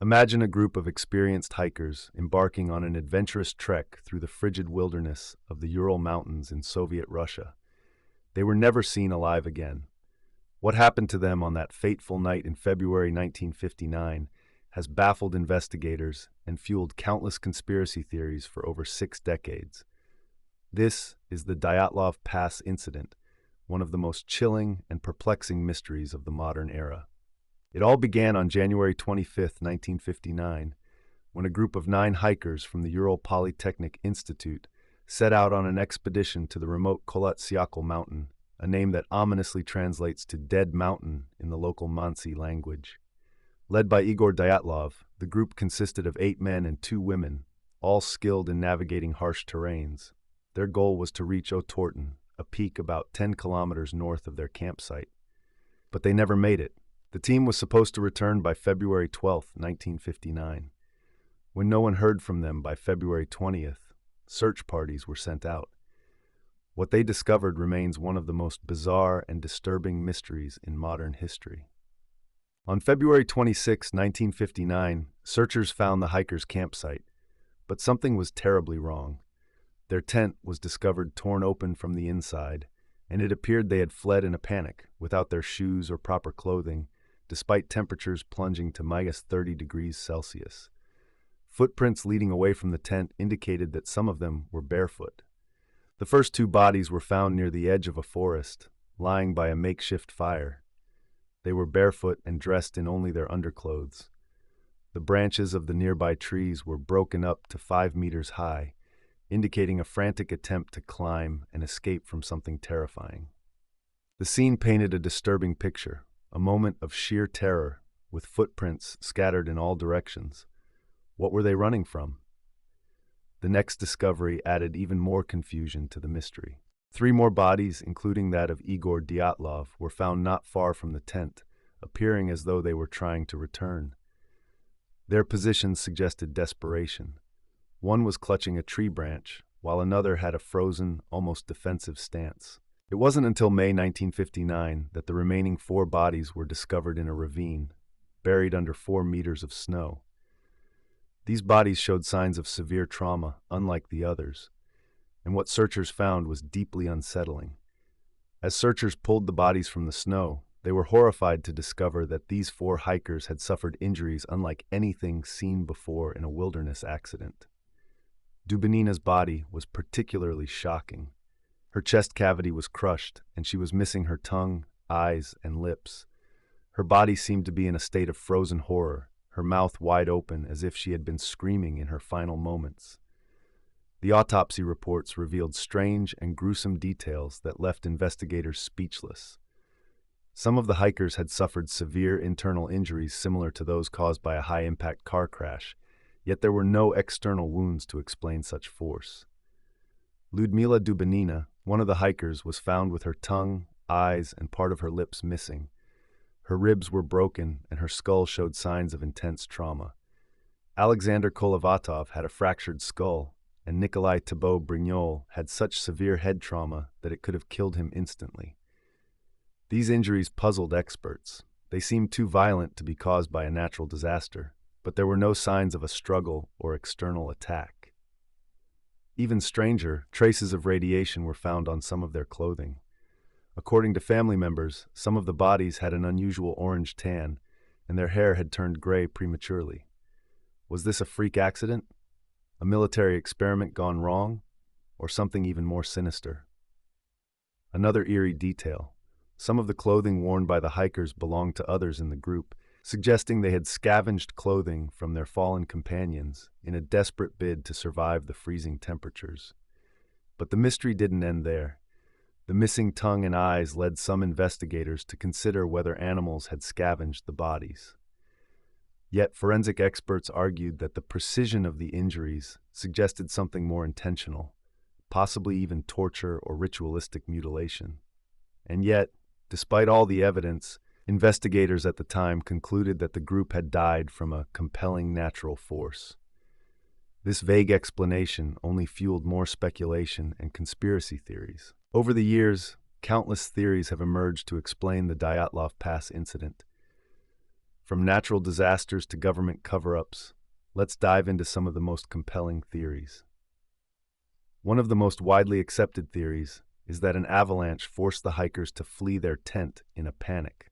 Imagine a group of experienced hikers embarking on an adventurous trek through the frigid wilderness of the Ural Mountains in Soviet Russia. They were never seen alive again. What happened to them on that fateful night in February 1959 has baffled investigators and fueled countless conspiracy theories for over 6 decades. This is the Dyatlov Pass incident, one of the most chilling and perplexing mysteries of the modern era. It all began on January 25, 1959, when a group of 9 hikers from the Ural Polytechnic Institute set out on an expedition to the remote Ural Mountain, a name that ominously translates to Dead Mountain in the local Mansi language. Led by Igor Dyatlov, the group consisted of 8 men and 2 women, all skilled in navigating harsh terrains. Their goal was to reach Otorten, a peak about 10 kilometers north of their campsite. But they never made it. The team was supposed to return by February 12, 1959. When no one heard from them by February 20th, search parties were sent out. What they discovered remains one of the most bizarre and disturbing mysteries in modern history. On February 26, 1959, searchers found the hikers' campsite, but something was terribly wrong. Their tent was discovered torn open from the inside, and it appeared they had fled in a panic, without their shoes or proper clothing, despite temperatures plunging to -30 degrees Celsius. Footprints leading away from the tent indicated that some of them were barefoot. The first 2 bodies were found near the edge of a forest, lying by a makeshift fire. They were barefoot and dressed in only their underclothes. The branches of the nearby trees were broken up to 5 meters high, indicating a frantic attempt to climb and escape from something terrifying. The scene painted a disturbing picture, a moment of sheer terror, with footprints scattered in all directions. What were they running from? The next discovery added even more confusion to the mystery. 3 more bodies, including that of Igor Dyatlov, were found not far from the tent, appearing as though they were trying to return. Their positions suggested desperation. One was clutching a tree branch, while another had a frozen, almost defensive stance. It wasn't until May 1959 that the remaining 4 bodies were discovered in a ravine, buried under 4 meters of snow. These bodies showed signs of severe trauma, unlike the others, and what searchers found was deeply unsettling. As searchers pulled the bodies from the snow, they were horrified to discover that these 4 hikers had suffered injuries unlike anything seen before in a wilderness accident. Dubinina's body was particularly shocking. Her chest cavity was crushed, and she was missing her tongue, eyes, and lips. Her body seemed to be in a state of frozen horror, her mouth wide open as if she had been screaming in her final moments. The autopsy reports revealed strange and gruesome details that left investigators speechless. Some of the hikers had suffered severe internal injuries similar to those caused by a high-impact car crash, yet there were no external wounds to explain such force. Lyudmila Dubinina, one of the hikers, was found with her tongue, eyes, and part of her lips missing. Her ribs were broken, and her skull showed signs of intense trauma. Alexander Kolovatov had a fractured skull, and Nikolai Thibault-Brignol had such severe head trauma that it could have killed him instantly. These injuries puzzled experts. They seemed too violent to be caused by a natural disaster, but there were no signs of a struggle or external attack. Even stranger, traces of radiation were found on some of their clothing. According to family members, some of the bodies had an unusual orange tan, and their hair had turned gray prematurely. Was this a freak accident? A military experiment gone wrong? Or something even more sinister? Another eerie detail. Some of the clothing worn by the hikers belonged to others in the group, suggesting they had scavenged clothing from their fallen companions in a desperate bid to survive the freezing temperatures. But the mystery didn't end there. The missing tongue and eyes led some investigators to consider whether animals had scavenged the bodies. Yet forensic experts argued that the precision of the injuries suggested something more intentional, possibly even torture or ritualistic mutilation. And yet, despite all the evidence, investigators at the time concluded that the group had died from a compelling natural force. This vague explanation only fueled more speculation and conspiracy theories. Over the years, countless theories have emerged to explain the Dyatlov Pass incident. From natural disasters to government cover-ups, let's dive into some of the most compelling theories. One of the most widely accepted theories is that an avalanche forced the hikers to flee their tent in a panic.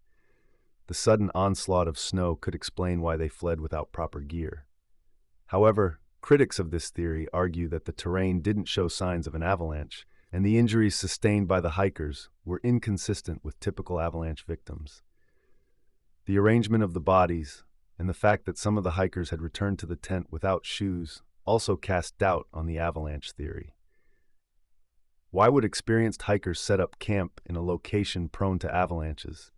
The sudden onslaught of snow could explain why they fled without proper gear. However, critics of this theory argue that the terrain didn't show signs of an avalanche, and the injuries sustained by the hikers were inconsistent with typical avalanche victims. The arrangement of the bodies and the fact that some of the hikers had returned to the tent without shoes also cast doubt on the avalanche theory. Why would experienced hikers set up camp in a location prone to avalanches?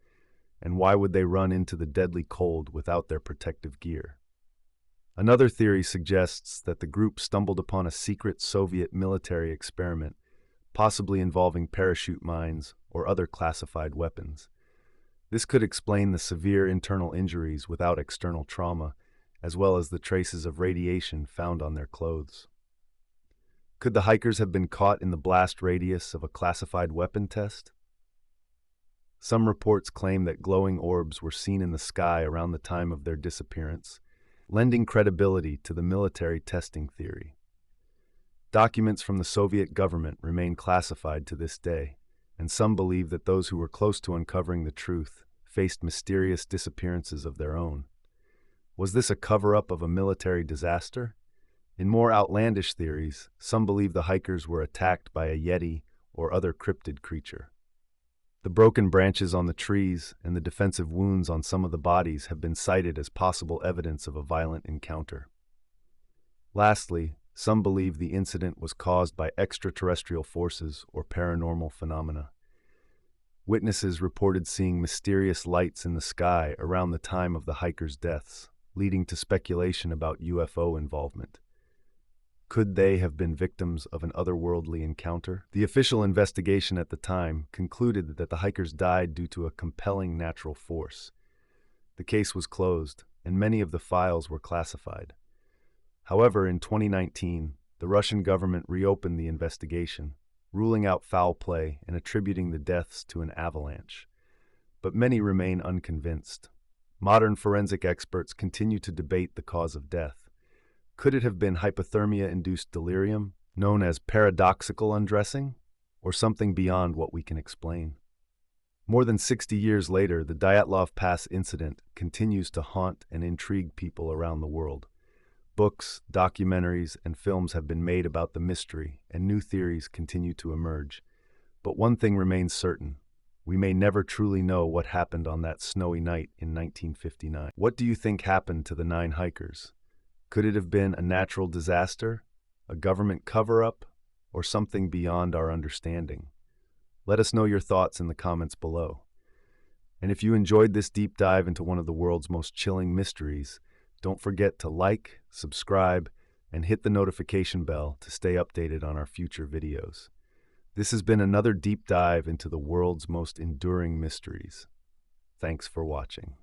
And why would they run into the deadly cold without their protective gear? Another theory suggests that the group stumbled upon a secret Soviet military experiment, possibly involving parachute mines or other classified weapons. This could explain the severe internal injuries without external trauma, as well as the traces of radiation found on their clothes. Could the hikers have been caught in the blast radius of a classified weapon test? Some reports claim that glowing orbs were seen in the sky around the time of their disappearance, lending credibility to the military testing theory. Documents from the Soviet government remain classified to this day, and some believe that those who were close to uncovering the truth faced mysterious disappearances of their own. Was this a cover-up of a military disaster? In more outlandish theories, some believe the hikers were attacked by a Yeti or other cryptid creature. The broken branches on the trees and the defensive wounds on some of the bodies have been cited as possible evidence of a violent encounter. Lastly, some believe the incident was caused by extraterrestrial forces or paranormal phenomena. Witnesses reported seeing mysterious lights in the sky around the time of the hikers' deaths, leading to speculation about UFO involvement. Could they have been victims of an otherworldly encounter? The official investigation at the time concluded that the hikers died due to a compelling natural force. The case was closed, and many of the files were classified. However, in 2019, the Russian government reopened the investigation, ruling out foul play and attributing the deaths to an avalanche. But many remain unconvinced. Modern forensic experts continue to debate the cause of death. Could it have been hypothermia-induced delirium, known as paradoxical undressing, or something beyond what we can explain? More than 60 years later, the Dyatlov Pass incident continues to haunt and intrigue people around the world. Books, documentaries, and films have been made about the mystery, and new theories continue to emerge. But one thing remains certain: we may never truly know what happened on that snowy night in 1959. What do you think happened to the 9 hikers? Could it have been a natural disaster, a government cover-up, or something beyond our understanding? Let us know your thoughts in the comments below. And if you enjoyed this deep dive into one of the world's most chilling mysteries, don't forget to like, subscribe, and hit the notification bell to stay updated on our future videos. This has been another deep dive into the world's most enduring mysteries. Thanks for watching.